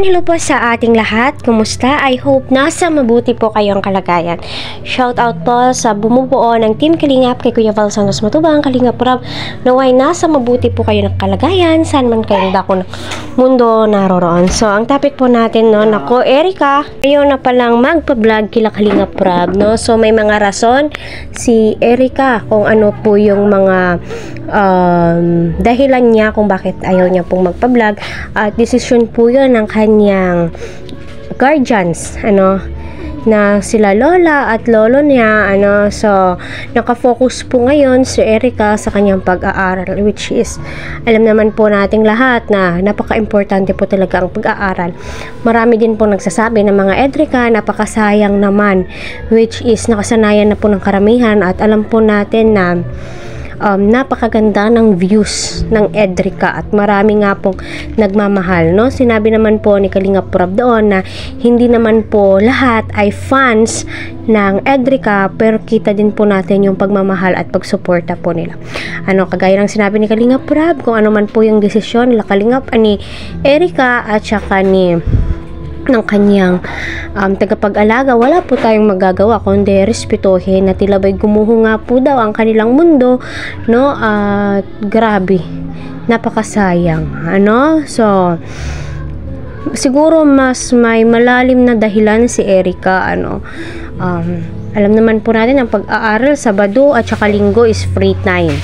Hello po sa ating lahat. Kumusta? I hope nasa mabuti po kayong kalagayan. Shout out po sa bumubuo ng Team Kalingap kay Kuya Val Santos Matubang, Kalingap Rob. Naway nasa mabuti po kayo ng kalagayan, saan man kayong dako ng mundo naroroon. So, ang topic po natin, no, nako, Erica, ayaw na palang magpa-vlog kila Kalingap Rob, no? So, may mga rason si Erica kung ano po yung mga dahilan niya kung bakit ayaw niya pong magpa-vlog. At decision po yun ng kanyang guardians, na sila lola at lolo niya, so nakafocus po ngayon si Erica sa kanyang pag-aaral, which is alam naman po nating lahat na napaka-importante po talaga ang pag-aaral. Marami din po nagsasabi ng mga Edrica, napakasayang naman, which is nakasanayan na po ng karamihan at alam po natin na napakaganda ng views ng Edrica at marami nga pong nagmamahal, no? Sinabi naman po ni Kalingap Rob doon na hindi naman po lahat ay fans ng Edrica, pero kita din po natin yung pagmamahal at pagsuporta po nila. Kagaya ng sinabi ni Kalingap Rob, kung ano man po yung desisyon nila Kalingap ni Erica at saka ng kanyang tagapag-alaga, wala po tayong magagawa kundi respetuhin na tila ba'y gumuho nga po daw ang kanilang mundo, no? At grabe, napakasayang, so siguro mas may malalim na dahilan si Erica, alam naman po natin ang pag-aaral Sabado at saka Linggo is free time,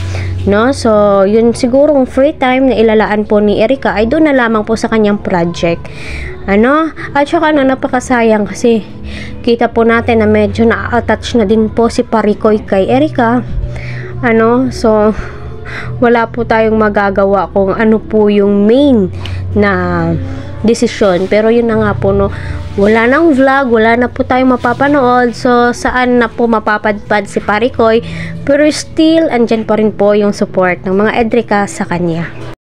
no? So yun sigurong free time na ilalaan po ni Erica ay doon na lamang po sa kanyang project, at saka napakasayang kasi kita po natin na medyo na-attach na din po si Parikoy kay Erica, so wala po tayong magagawa kung ano po yung main na desisyon, pero yun na nga po, wala nang vlog, wala na po tayong mapapanood, so saan na po mapapadpad si Parikoy, pero still andyan pa rin po yung support ng mga Edrica sa kanya.